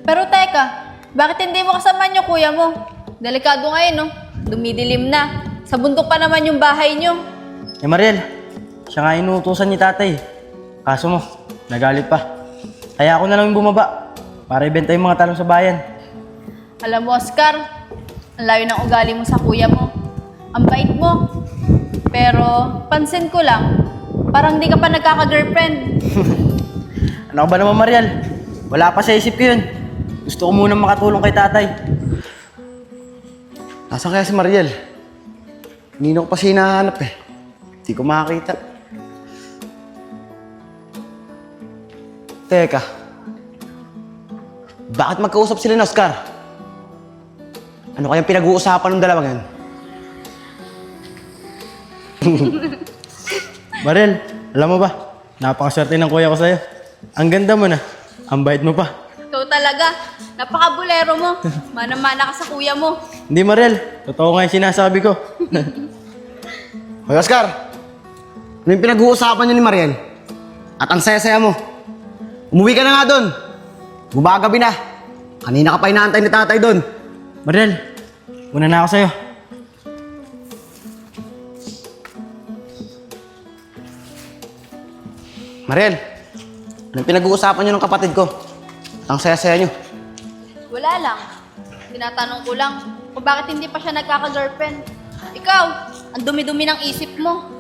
Pero teka, bakit hindi mo kasama yung kuya mo? Delikado ngayon, no? Dumidilim na. Sa bundok pa naman yung bahay nyo. Eh Mariel, siya nga inuutusan ni tatay. Kaso mo, nagalit pa. Kaya ako na lang yung bumaba para ibenta yung mga talong sa bayan. Alam mo, Oscar, ang layo ng ugali mo sa kuya mo. Ang bait mo. Pero, pansin ko lang, parang di ka pa nagkaka-girlfriend. Ano ka ba naman Mariel? Wala pa sa isip ko yun. Gusto ko munang makatulong kay tatay. Nasaan kaya si Mariel? Nino ko pa siya hinahanap eh. Hindi ko makakita. Teka. Bakit magkausap sila ni Oscar? Ano kayang pinag-uusapan ng dalawang yan? Mariel, alam mo ba? Napakaswerte ng kuya ko sa'yo. Ang ganda mo na. Ang bait mo pa. Ikaw talaga. Napaka-bulero mo. Mana-mana ka sa kuya mo. Hindi Mariel, totoo nga yung sinasabi ko. Hoy Oscar! Ano yung pinag-uusapan niyo ni Mariel? At ang saya-saya mo. Umuwi ka na nga doon. Gumagabi na. Kanina ka pa inaantay ni tatay doon. Mariel, una na ako sa'yo. Mariel, ano yung pinag-uusapan niyo ng kapatid ko? At ang saya-saya niyo. Wala lang. Tinatanong ko lang kung bakit hindi pa siya nagkaka-girlfriend. Ikaw, ang dumi-dumi ng isip mo.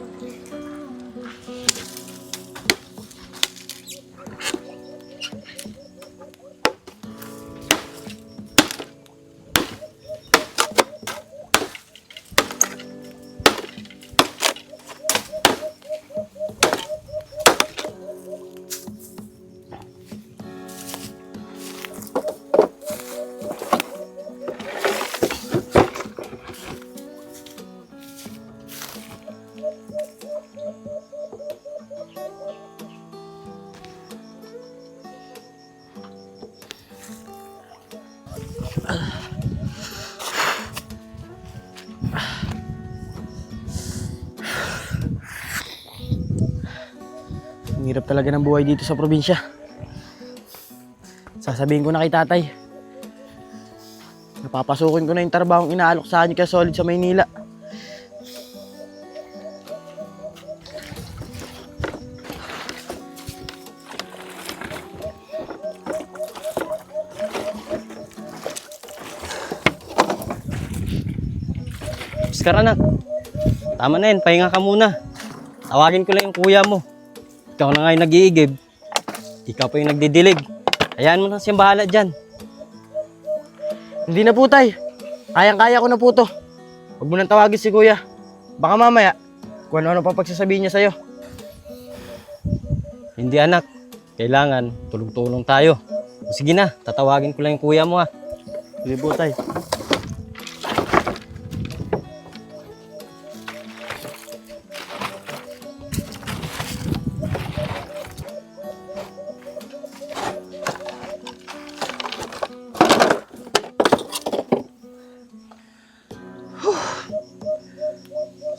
Ang hirap talaga ng buhay dito sa probinsya. Sasabihin ko na kay tatay. Napapasukin ko na yung trabahong inaalok sa akin kay Solid sa Maynila. Oscar anak, tama na yun, pahinga ka muna. Tawagin ko lang yung kuya mo. Ikaw na nga yung nag-iigib. Ikaw pa yung nagdidilig. Hayaan mo na siyang bahala dyan. Hindi na po tay. Kayang-kaya ko na po to. Huwag mo nang tawagin si kuya. Baka mamaya, kung ano-ano pa pagsasabihin niya sa'yo. Hindi anak. Kailangan tulong-tulong tayo. Sige na, tatawagin ko lang yung kuya mo ha. Sige po tay.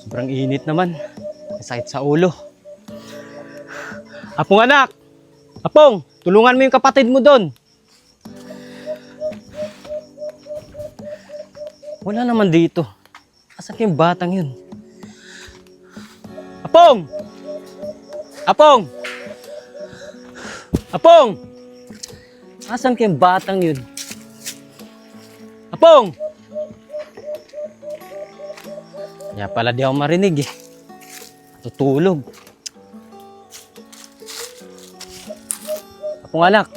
Sobrang init naman. Sakit sa ulo. Apong anak! Apong! Tulungan mo yung kapatid mo doon. Wala naman dito. Asan yung batang yun? Apong! Apong! Apong! Asan yung batang yun? Apong! Kaya pala di ako marinig eh. Tutulog. Apong anak.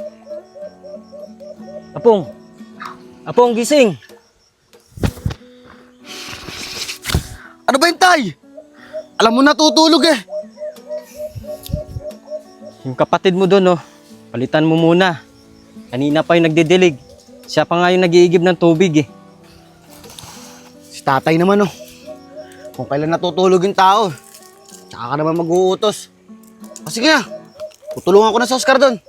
Apong. Apong gising. Ano ba yun, tay? Alam mo natutulog eh. Yung kapatid mo doon, oh, palitan mo muna. Kanina pa yung nagdidilig. Siya pa nga yung nag-iigib ng tubig eh. Si tatay naman oh. Kung kailan natutulog yung tao, tsaka ka naman mag-uutos. O sige na, tutulungan ko na sa Oscar doon.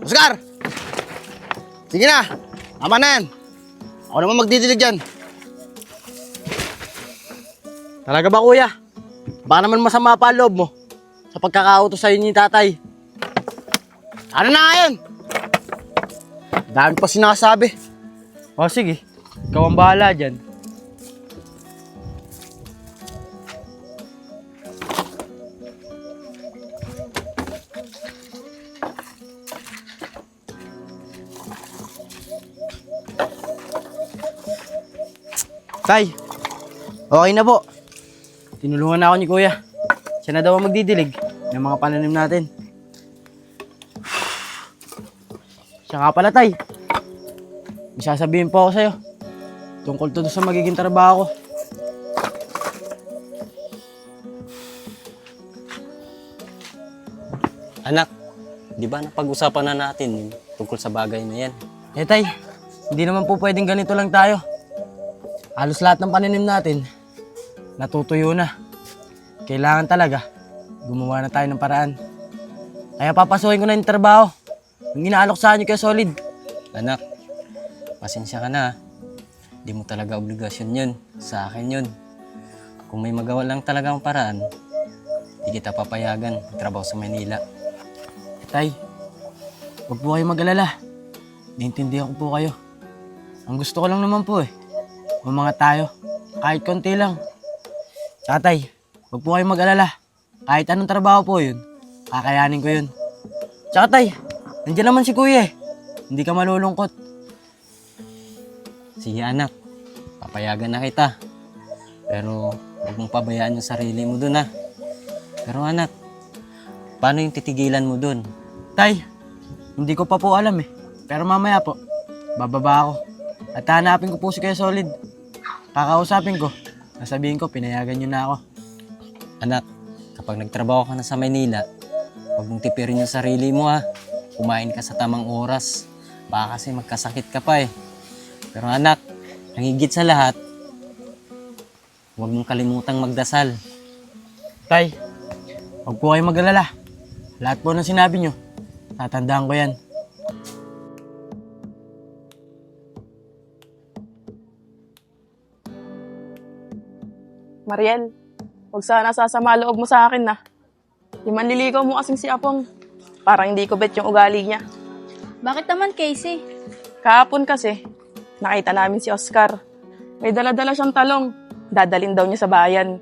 Oscar! Sige na, tama na yan. Ako naman magdidilig dyan. Talaga ba kuya? Baka naman masama pa ang loob mo sa pagkakautos sa'yo ni tatay. Ano na nga yun? Dami pa sinasabi. O sige, ikaw ang bahala dyan. Tay, okay na po. Tinulungan na ako ni kuya. Siya na daw ang magdidilig ng mga pananim natin. Siya nga pala, tay. May sasabihin po ako sa'yo. Tungkol to sa magiging trabaho ko. Anak, di ba napag-usapan na natin yung tungkol sa bagay na yan? Eh tay, hindi naman po pwedeng ganito lang tayo. Halos lahat ng pananim natin, natutuyo na. Kailangan talaga, gumawa na tayo ng paraan. Kaya papasukin ko na yung trabaho. Yung inaalok sa inyo kaya solid. Anak, pasensya ka na. Di mo talaga obligasyon yun. Sa akin yun. Kung may magawa lang talagang paraan, di kita papayagan trabaho sa Manila. Tay, huwag po kayo mag-alala. Naintindihan ko po kayo. Ang gusto ko lang naman po mga tayo, kahit konti lang. Tsaka tay, huwag po kayo mag-alala. Kahit anong trabaho po yun, kakayanin ko yun. Tsaka tay, nandiyan naman si kuya Hindi ka malulungkot. Sige anak, papayagan na kita. Pero huwag mong pabayaan yung sarili mo dun ha. Pero anak, paano yung titigilan mo dun? Tay, hindi ko pa po alam Pero mamaya po, bababa ako. At hanapin ko po si Kuya Solid. Kakausapin ko. Nasabihin ko, pinayagan niyo na ako. Anak, kapag nagtrabaho ka na sa Maynila, huwag mong tipirin yung sarili mo ha. Kumain ka sa tamang oras. Baka kasi magkasakit ka pa Pero anak, ang higit sa lahat, huwag mong kalimutang magdasal. Tay, huwag po kayo mag-alala. Lahat po ng sinabi niyo, tatandaan ko yan. Mariel, huwag sana sasama loob mo sa akin na. Yung manliligaw mo kasing si Apong, parang hindi ko bet yung ugali niya. Bakit naman, Casey? Kahapon kasi, nakita namin si Oscar. May dala-dala siyang talong, dadalin daw niya sa bayan.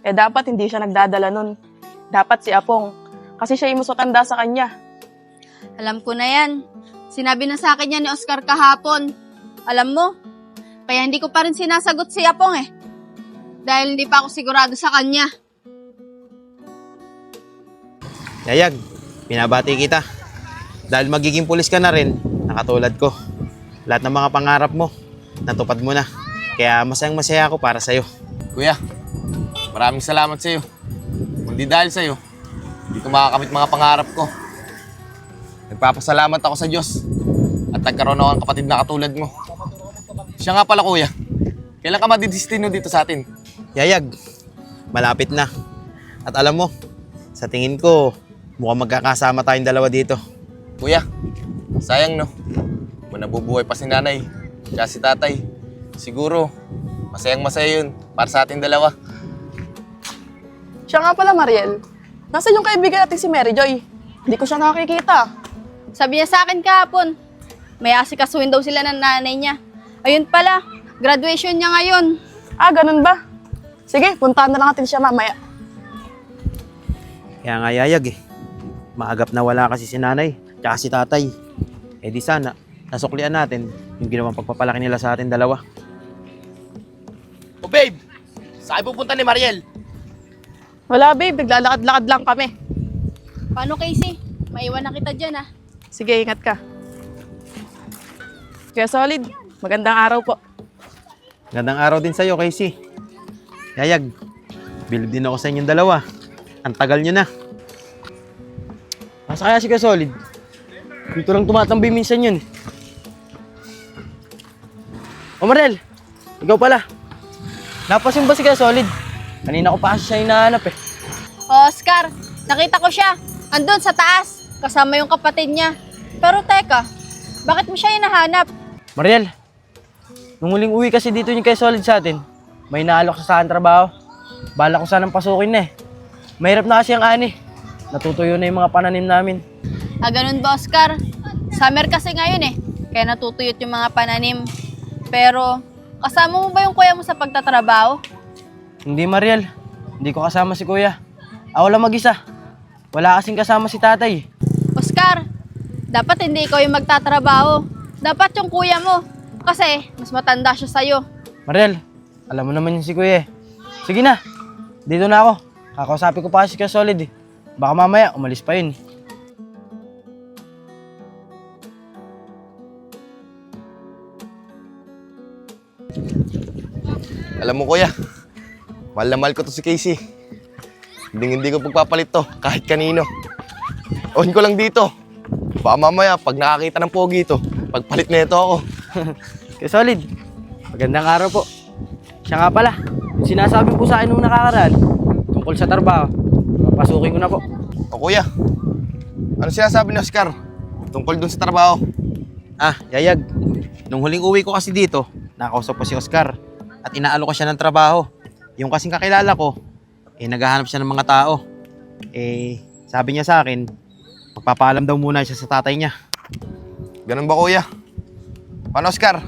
Dapat hindi siya nagdadala nun. Dapat si Apong, kasi siya yung musotanda sa kanya. Alam ko na yan. Sinabi na sa akin yan ni Oscar kahapon. Alam mo, kaya hindi ko pa rin sinasagot si Apong Dahil hindi pa ako sigurado sa kanya. Yayag, pinabati kita. Dahil magiging pulis ka na rin, nakatulad ko. Lahat ng mga pangarap mo, natupad mo na. Kaya masayang-masaya ako para sa'yo. Kuya, maraming salamat sa'yo. Kung di dahil sa'yo, hindi ko makakamit mga pangarap ko. Nagpapasalamat ako sa Diyos at nagkaroon ako ng kapatid na katulad mo. Siya nga pala kuya, kailan ka madidestino dito sa atin? Yayag, malapit na. At alam mo, sa tingin ko, mukhang magkakasama tayong dalawa dito. Kuya, sayang no. Kung nabubuhay pa si nanay, siya si tatay. Siguro, masayang-masaya yun para sa ating dalawa. Siya nga pala, Mariel. Nasaan yung kaibigan natin si Mary Joy? Hindi ko siya nakikita. Sabi niya sa akin kahapon, may asikasuhin daw sila ng nanay niya. Ayun pala, graduation niya ngayon. Ah, ganun ba? Sige, puntahan na lang natin siya mamaya. Kaya nga Yayag maagap na wala kasi si nanay, tsaka si tatay. Di sana, nasuklian natin yung ginawang pagpapalaki nila sa atin dalawa. Oh babe, saan pupunta ni Mariel? Wala babe, naglalakad-lakad lang kami. Paano, Casey? Maiwan na kita dyan Sige, ingat ka. Kaya Solid, magandang araw po. Gandang araw din sa'yo, Casey. Yayag, bilib din ako sa inyong dalawa. Ang tagal nyo na. Masa kaya si Kuya Solid? Dito lang tumatambay minsan yun. O Marel, ikaw pala. Napasin ba si Kuya Solid? Kanina ko pa kasi siya hinahanap Oscar, nakita ko siya. Andun sa taas, kasama yung kapatid niya. Pero teka, Bakit mo siya hinahanap? Mariel, nung huling uwi kasi dito yung kay Solid sa atin, may naalok sa saan trabaho. Bala ko sanang pasukin na eh. Mahirap na kasi ang ani. Natutuyo na yung mga pananim namin. Ganun ba, Oscar? Summer kasi ngayon eh, kaya natutuyot yung mga pananim. Pero, kasama mo ba yung kuya mo sa pagtatrabaho? Hindi, Mariel. Hindi ko kasama si kuya. Ako lang mag-isa. Wala kasing kasama si tatay. Oscar, dapat hindi ikaw yung magtatrabaho. Dapat yung kuya mo. Kasi, mas matanda siya sa'yo. Mariel, alam mo naman yun si kuya eh. Sige na, dito na ako. Kakausapin ko pa kasi kay Solid eh. Baka mamaya, umalis pa yun. Alam mo kuya, mahal na mahal ko to si Casey. Hindi ko pagpapalit to kahit kanino. On ko lang dito. Baka mamaya pag nakakita ng pogi ito, pagpalit na ito ako. Kay Solid, magandang araw po. Siya nga pala, yung sinasabi po sa akin nung nakakaraan, tungkol sa trabaho, papasukin ko na po. O kuya, ano sinasabi ni Oscar tungkol dun sa trabaho? Yayag. Nung huling uwi ko kasi dito, nakausap ko si Oscar at inaalok ko siya ng trabaho. Yung kasing kakilala ko, naghahanap siya ng mga tao. Sabi niya sa akin, magpapaalam daw muna siya sa tatay niya. Ganun ba kuya? Paano Oscar?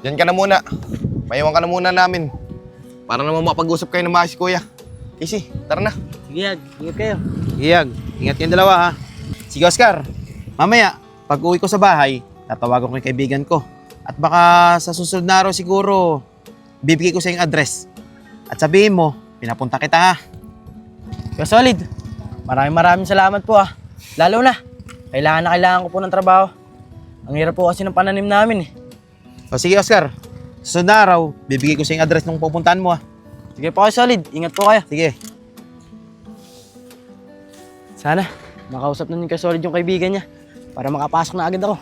Diyan ka na muna. Maiwan ka na muna namin. Para naman makapag-usap kayo ng maayos kuya. Casey, tara na. Sige, Yag, ingat kayo. Yayag, ingat kayong dalawa ha. Sige Oscar, mamaya, pag uwi ko sa bahay, tatawagan ko yung kaibigan ko. At baka sa susunod na araw siguro, bibigay ko sa yung address. At sabihin mo, pinapunta kita ha. Kay Solid, maraming salamat po ah. Lalo na, kailangan ko po ng trabaho. Ang hirap po kasi ng pananim namin eh. O sige Oscar, susunod na araw, bibigay ko sa yung address nung pupuntahan mo ha. Sige po kayo Solid, ingat po kayo. Sige. Sana, makausap na niyo kay Solid yung kaibigan niya para makapasok na agad ako.